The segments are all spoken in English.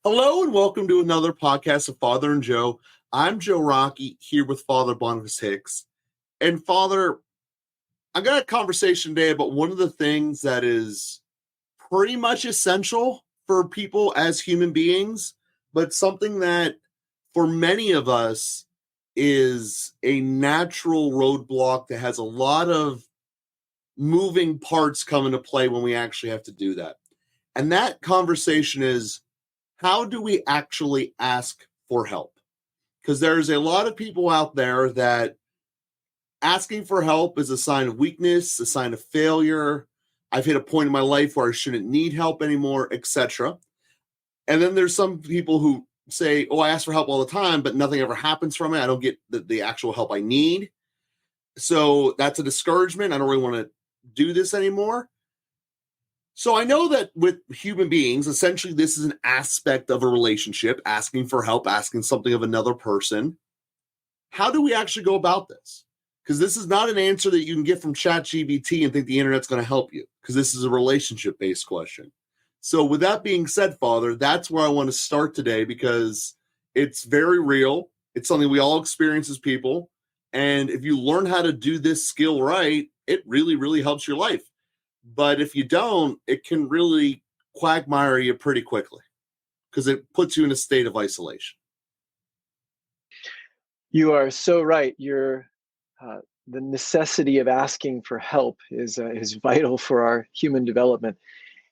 Hello and welcome to another podcast of Father and Joe. I'm Joe Rockey here with Father Boniface Hicks. And Father, I got a conversation today about one of the things that is pretty much essential for people as human beings, but something that for many of us is a natural roadblock that has a lot of moving parts come into play when we actually have to do that. And that conversation is, how do we actually ask for help? Because there's a lot of people out there that asking for help is a sign of weakness, a sign of failure. I've hit a point in my life where I shouldn't need help anymore, etc. And then there's some people who say, oh, I ask for help all the time, but nothing ever happens from it. I don't get the actual help I need. So that's a discouragement. I don't really want to do this anymore. So I know that with human beings, essentially this is an aspect of a relationship, asking for help, asking something of another person. How do we actually go about this? Because this is not an answer that you can get from ChatGPT and think the internet's going to help you, because this is a relationship-based question. So with that being said, Father, that's where I want to start today, because it's very real. It's something we all experience as people. And if you learn how to do this skill right, it really, really helps your life. But if you don't, it can really quagmire you pretty quickly because it puts you in a state of isolation. You are so right. The necessity of asking for help is vital for our human development,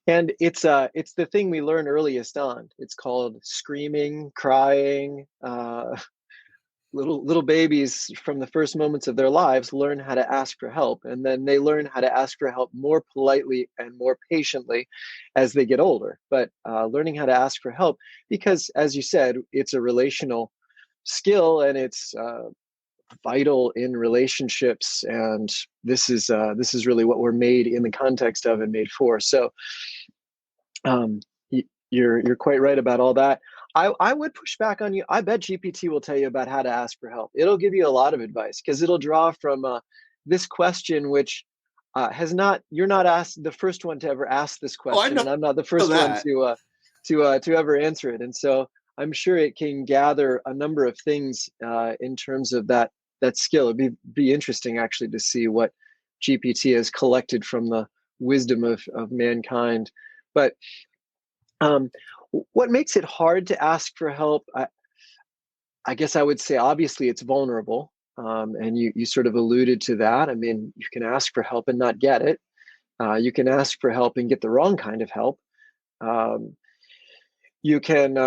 and it's the thing we learn earliest on. It's called screaming, crying. Little babies from the first moments of their lives learn how to ask for help, and then they learn how to ask for help more politely and more patiently as they get older. But learning how to ask for help, because as you said, it's a relational skill, and it's vital in relationships, and this is really what we're made in the context of and made for. So you're quite right about all that. I would push back on you. I bet GPT will tell you about how to ask for help. It'll give you a lot of advice because it'll draw from this question, which you're not asked the first one to ever ask this question, and I'm not the first one to ever answer it. And so I'm sure it can gather a number of things in terms of that skill. It'd be interesting actually to see what GPT has collected from the wisdom of mankind. But what makes it hard to ask for help? I guess I would say obviously it's vulnerable, and you sort of alluded to that. I mean, you can ask for help and not get it. You can ask for help and get the wrong kind of help. You can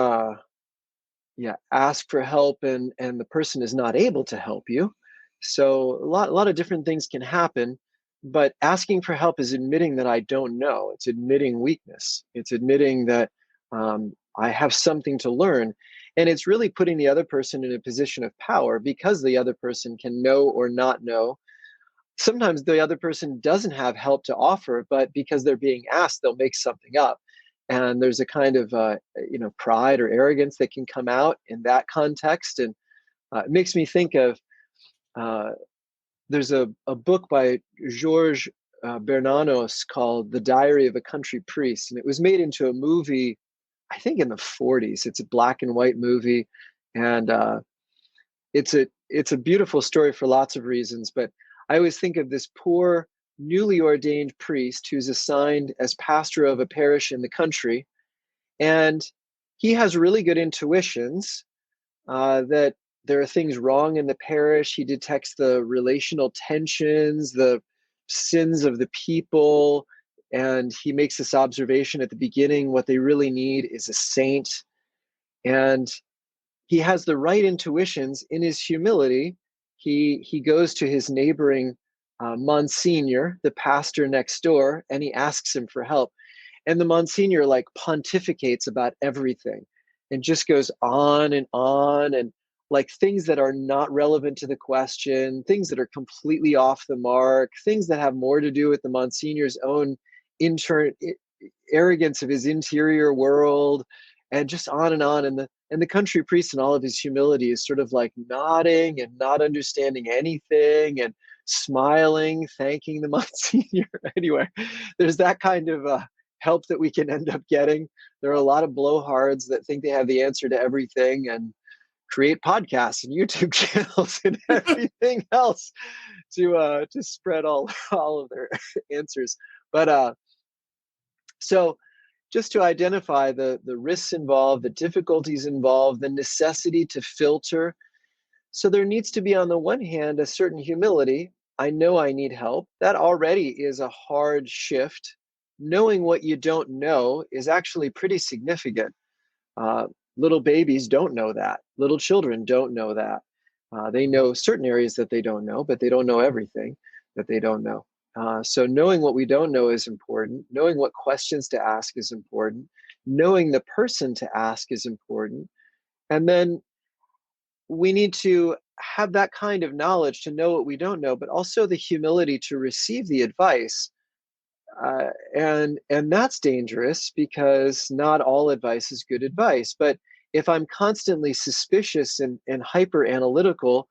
ask for help and the person is not able to help you. So a lot of different things can happen. But asking for help is admitting that I don't know. It's admitting weakness. It's admitting that I have something to learn. And it's really putting the other person in a position of power, because the other person can know or not know. Sometimes the other person doesn't have help to offer, but because they're being asked, they'll make something up. And there's a kind of pride or arrogance that can come out in that context. And it makes me think of there's a book by Georges Bernanos called The Diary of a Country Priest, and it was made into a movie, I think in the 40s. It's a black and white movie, and it's a beautiful story for lots of reasons. But I always think of this poor, newly ordained priest who's assigned as pastor of a parish in the country, and he has really good intuitions that there are things wrong in the parish. He detects the relational tensions, the sins of the people, and he makes this observation at the beginning: what they really need is a saint. And he has the right intuitions. In his humility, he goes to his neighboring Monsignor, the pastor next door, and he asks him for help. And the Monsignor pontificates about everything and just goes on, and like things that are not relevant to the question, things that are completely off the mark, things that have more to do with the Monsignor's own arrogance of his interior world, and just on and on. And the country priest, in all of his humility, is sort of like nodding and not understanding anything and smiling, thanking the Monsignor. Anyway, there's that kind of help that we can end up getting. There are a lot of blowhards that think they have the answer to everything and create podcasts and YouTube channels and everything else to spread all of their answers. But so just to identify the risks involved, the difficulties involved, the necessity to filter. So there needs to be, on the one hand, a certain humility. I know I need help. That already is a hard shift. Knowing what you don't know is actually pretty significant. Uh, Little babies don't know that. Little children don't know that. They know certain areas that they don't know, but they don't know everything that they don't know. So knowing what we don't know is important. Knowing what questions to ask is important. Knowing the person to ask is important. And then we need to have that kind of knowledge to know what we don't know, but also the humility to receive the advice. And that's dangerous because not all advice is good advice. But if I'm constantly suspicious and hyper analytical,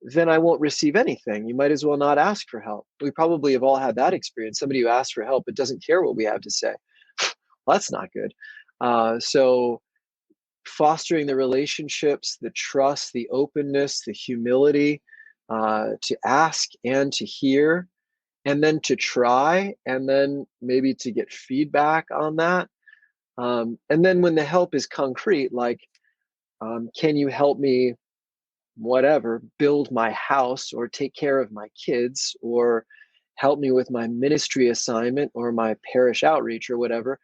then I won't receive anything. You might as well not ask for help. We probably have all had that experience. Somebody who asks for help but doesn't care what we have to say. Well, that's not good. So fostering the relationships, the trust, the openness, the humility, to ask and to hear, and then to try, and then maybe to get feedback on that. And then when the help is concrete, like, can you help me, whatever, build my house or take care of my kids or help me with my ministry assignment or my parish outreach or whatever,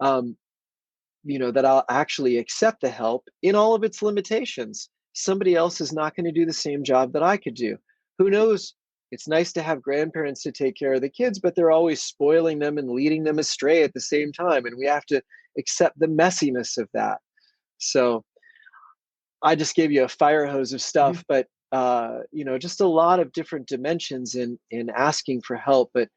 that I'll actually accept the help in all of its limitations. Somebody else is not going to do the same job that I could do. Who knows? It's nice to have grandparents to take care of the kids, but they're always spoiling them and leading them astray at the same time. And we have to accept the messiness of that. So I just gave you a fire hose of stuff, but just a lot of different dimensions in asking for help. But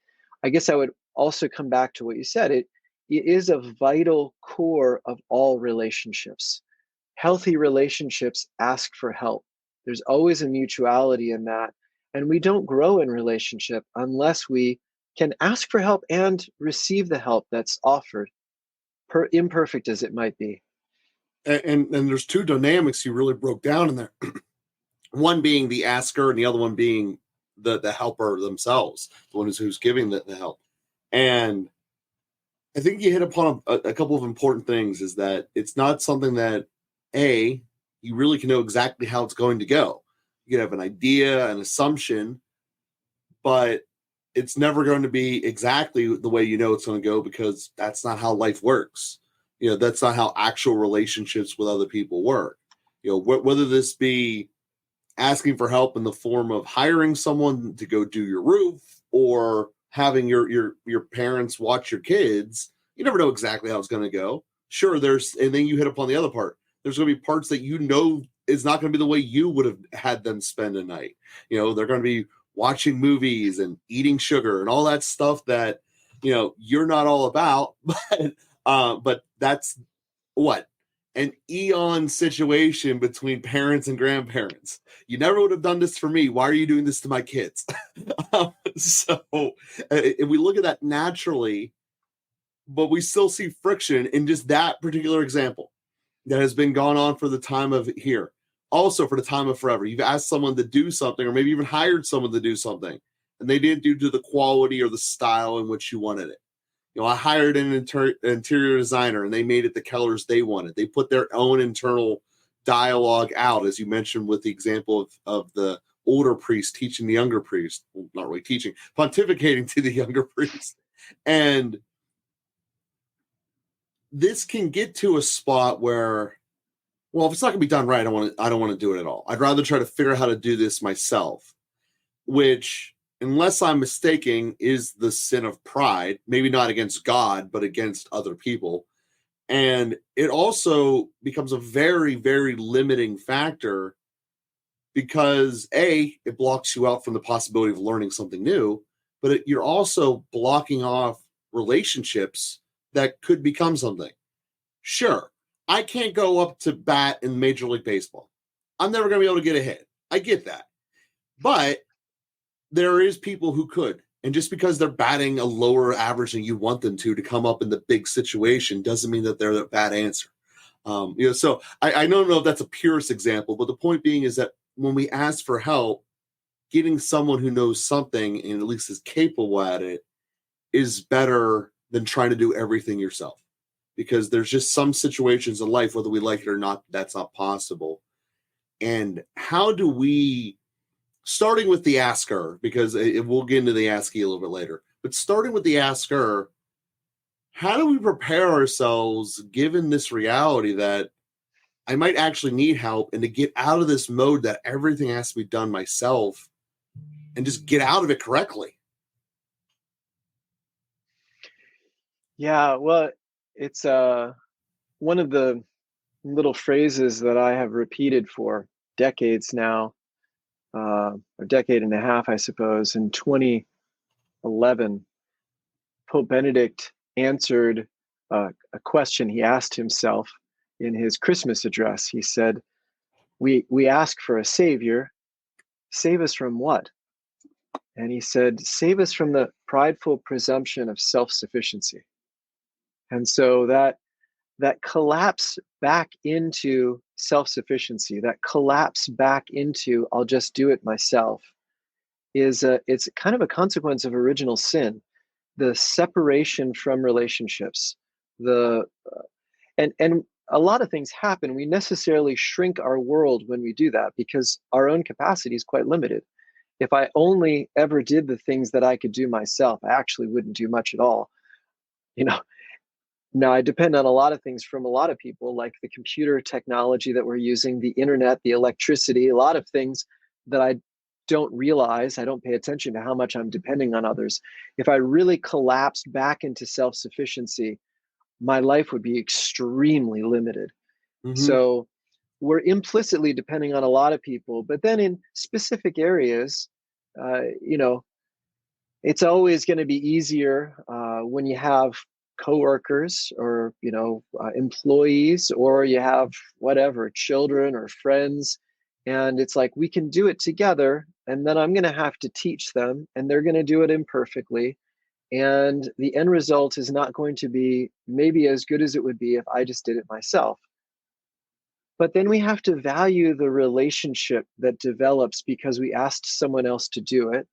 I guess I would also come back to what you said. It is a vital core of all relationships. Healthy relationships ask for help. There's always a mutuality in that. And we don't grow in relationship unless we can ask for help and receive the help that's offered, imperfect as it might be. And there's two dynamics you really broke down in there. One being the asker and the other one being the helper themselves, the one who's giving the help. And I think you hit upon a couple of important things, is that it's not something that, you really can know exactly how it's going to go. You can have an idea, an assumption, but it's never going to be exactly the way you know it's going to go, because that's not how life works. That's not how actual relationships with other people work. Whether this be asking for help in the form of hiring someone to go do your roof, or having your parents watch your kids, you never know exactly how it's going to go. Sure, and then you hit upon the other part. There's going to be parts that is not going to be the way you would have had them spend a night. They're going to be watching movies and eating sugar and all that stuff that you're not all about, but that's what an eon situation between parents and grandparents. You never would have done this for me. Why are you doing this to my kids? So if we look at that naturally, but we still see friction in just that particular example that has been gone on for the time of here. Also for the time of forever. You've asked someone to do something, or maybe even hired someone to do something, and they didn't do to the quality or the style in which you wanted it. I hired an interior designer, and they made it the colors they wanted. They put their own internal dialogue out, as you mentioned with the example of the older priest teaching the younger priest. Well, not really teaching, pontificating to the younger priest. And this can get to a spot where, well, if it's not going to be done right, I don't want to do it at all. I'd rather try to figure out how to do this myself, which, unless I'm mistaken, is the sin of pride. Maybe not against God, but against other people. And it also becomes a very, very limiting factor, because it blocks you out from the possibility of learning something new, but you're also blocking off relationships that could become something. Sure, I can't go up to bat in Major League Baseball. I'm never going to be able to get a hit. I get that. But there is people who could, And just because they're batting a lower average than you want them to come up in the big situation doesn't mean that they're a bad answer. So I don't know if that's a purest example, but the point being is that when we ask for help, getting someone who knows something and at least is capable at it is better than trying to do everything yourself. Because there's just some situations in life, whether we like it or not, that's not possible. And how do we, starting with the asker, because we'll get into the askee a little bit later, but starting with the asker, how do we prepare ourselves given this reality that I might actually need help, and to get out of this mode that everything has to be done myself and just get out of it correctly? Yeah, well, it's one of the little phrases that I have repeated for decades now, a decade and a half, I suppose. In 2011, Pope Benedict answered a question he asked himself in his Christmas address. He said, we ask for a savior. Save us from what? And he said, save us from the prideful presumption of self-sufficiency. And so that collapse back into self-sufficiency, that collapse back into I'll just do it myself, it's kind of a consequence of original sin, the separation from relationships, the and a lot of things happen. We necessarily shrink our world when we do that because our own capacity is quite limited. If I only ever did the things that I could do myself, I actually wouldn't do much at all. You know, now I depend on a lot of things from a lot of people, like the computer technology that we're using, the internet, the electricity, a lot of things that I don't realize. I don't pay attention to how much I'm depending on others. If I really collapsed back into self-sufficiency, my life would be extremely limited. Mm-hmm. So we're implicitly depending on a lot of people, but then in specific areas, you know, it's always going to be easier when you have coworkers or employees, or you have whatever, children or friends, and it's like we can do it together, and then I'm going to have to teach them and they're going to do it imperfectly, and the end result is not going to be maybe as good as it would be if I just did it myself. But then we have to value the relationship that develops because we asked someone else to do it.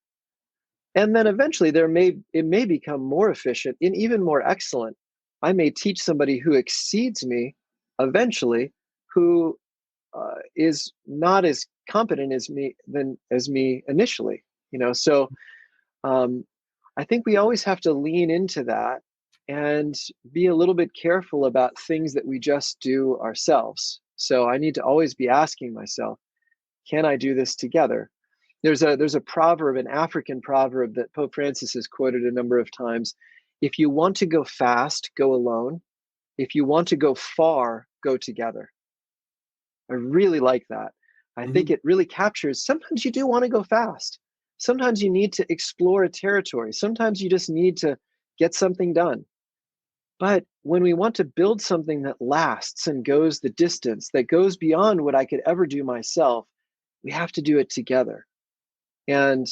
And then eventually it may become more efficient and even more excellent. I may teach somebody who exceeds me eventually, who is not as competent as me initially. So um, I think we always have to lean into that and be a little bit careful about things that we just do ourselves. So I need to always be asking myself, can I do this together? There's a proverb, an African proverb that Pope Francis has quoted a number of times. If you want to go fast, go alone. If you want to go far, go together. I really like that. I Mm-hmm. think it really captures, sometimes you do want to go fast. Sometimes you need to explore a territory. Sometimes you just need to get something done. But when we want to build something that lasts and goes the distance, that goes beyond what I could ever do myself, we have to do it together. And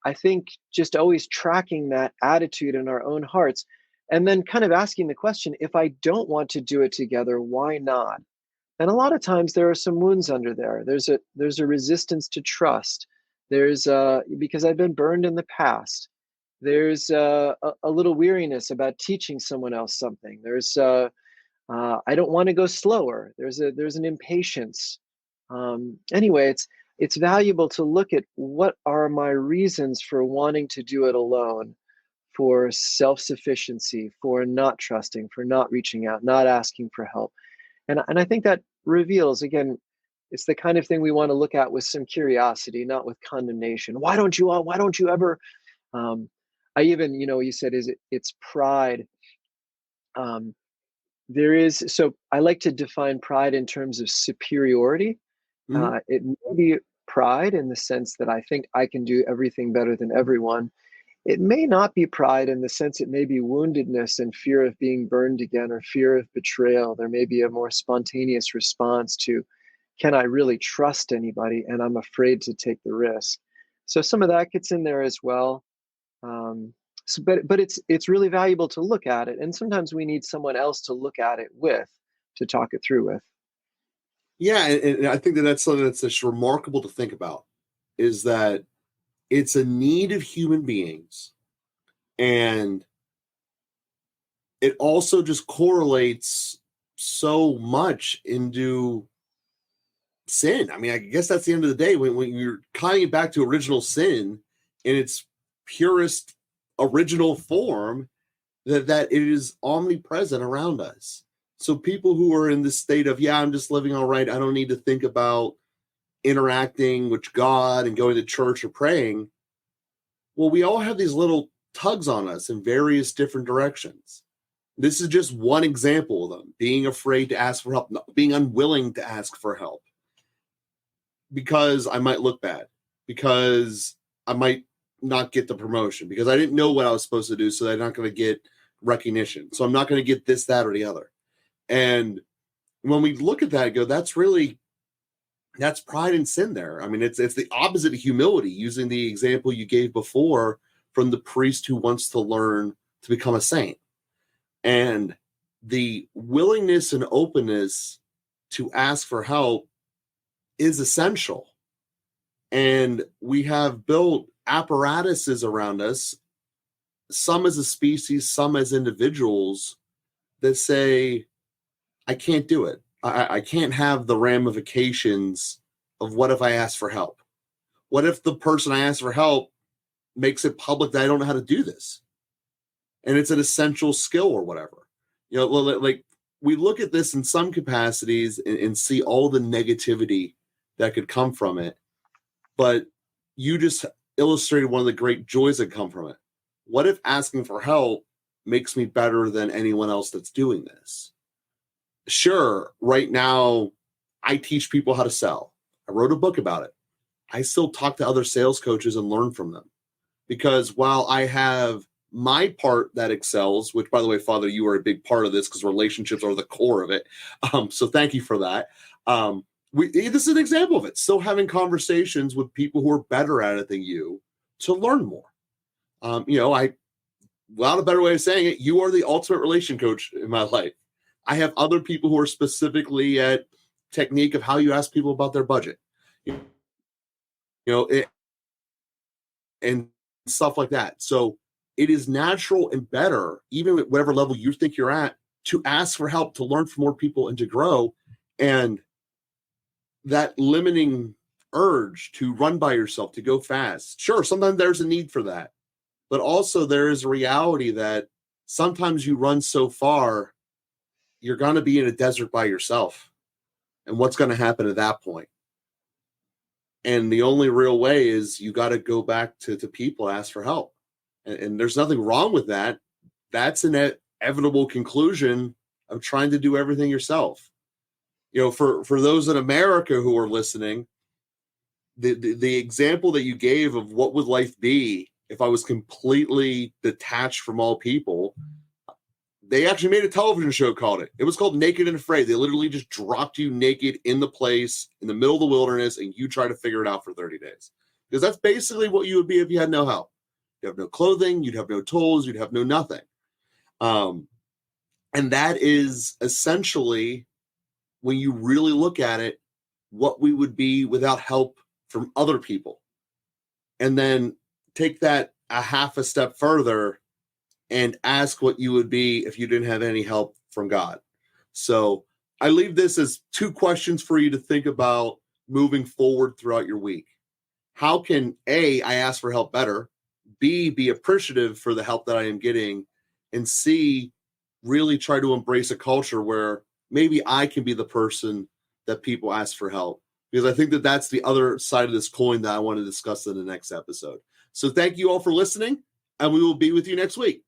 I think just always tracking that attitude in our own hearts, and then kind of asking the question, if I don't want to do it together, why not? And a lot of times there are some wounds under there. There's a resistance to trust. There's because I've been burned in the past. There's a little weariness about teaching someone else something. There's I don't want to go slower. There's an impatience. Anyway, it's valuable to look at what are my reasons for wanting to do it alone, for self-sufficiency, for not trusting, for not reaching out, not asking for help. And I think that reveals, again, it's the kind of thing we want to look at with some curiosity, not with condemnation. Why don't you all? Why don't you ever? Um, I even, you said, it's pride. Um, so I like to define pride in terms of superiority. Mm-hmm. It may be pride in the sense that I think I can do everything better than everyone. It may not be pride in the sense it may be woundedness and fear of being burned again or fear of betrayal. There may be a more spontaneous response to, can I really trust anybody? And I'm afraid to take the risk. So some of that gets in there as well. But it's really valuable to look at it, and sometimes we need someone else to look at it with, to talk it through with. Yeah, and I think that that's something that's just remarkable to think about, is that it's a need of human beings, and it also just correlates so much into sin. I mean, I guess that's the end of the day when you're tying it back to original sin in its purest original form, that it is omnipresent around us. So people who are in this state of, yeah, I'm just living all right, I don't need to think about interacting with God and going to church or praying. Well, we all have these little tugs on us in various different directions. This is just one example of them: being afraid to ask for help, being unwilling to ask for help because I might look bad, because I might not get the promotion, because I didn't know what I was supposed to do, so I'm not going to get recognition. So I'm not going to get this, that, or the other. And when we look at that and go, that's pride and sin there. I mean, it's the opposite of humility, using the example you gave before from the priest who wants to learn to become a saint. And the willingness and openness to ask for help is essential. And we have built apparatuses around us, some as a species, some as individuals, that say, I can't do it. I can't have the ramifications of what if I ask for help? What if the person I ask for help makes it public that I don't know how to do this? And it's an essential skill or whatever. You know, like we look at this in some capacities and see all the negativity that could come from it. But you just illustrated one of the great joys that come from it. What if asking for help makes me better than anyone else that's doing this? Sure, right now I teach people how to sell. I wrote a book about it. I still talk to other sales coaches and learn from them, because while I have my part that excels, which, by the way, Father, you are a big part of this because relationships are the core of it. So thank you for that. This is an example of it. Still having conversations with people who are better at it than you to learn more. Without a better way of saying it, you are the ultimate relation coach in my life. I have other people who are specifically at technique of how you ask people about their budget, and stuff like that. So it is natural and better, even at whatever level you think you're at, to ask for help, to learn from more people, and to grow. And that limiting urge to run by yourself, to go fast, sure, sometimes there's a need for that. But also there is a reality that sometimes you run so far, you're going to be in a desert by yourself. And what's going to happen at that point? And the only real way is you got to go back to people, ask for help. And there's nothing wrong with that. That's an inevitable conclusion of trying to do everything yourself. You know, for those in America who are listening, the example that you gave of what would life be if I was completely detached from all people, they actually made a television show called it. It was called Naked and Afraid. They literally just dropped you naked in the place in the middle of the wilderness, and you try to figure it out for 30 days. Because that's basically what you would be if you had no help. You have no clothing, you'd have no tools, you'd have no nothing. And that is essentially, when you really look at it, what we would be without help from other people. And then take that a half a step further and ask what you would be if you didn't have any help from God. So I leave this as 2 questions for you to think about moving forward throughout your week. How can A, I ask for help better, B, be appreciative for the help that I am getting, and C, really try to embrace a culture where maybe I can be the person that people ask for help? Because I think that that's the other side of this coin that I want to discuss in the next episode. So thank you all for listening, and we will be with you next week.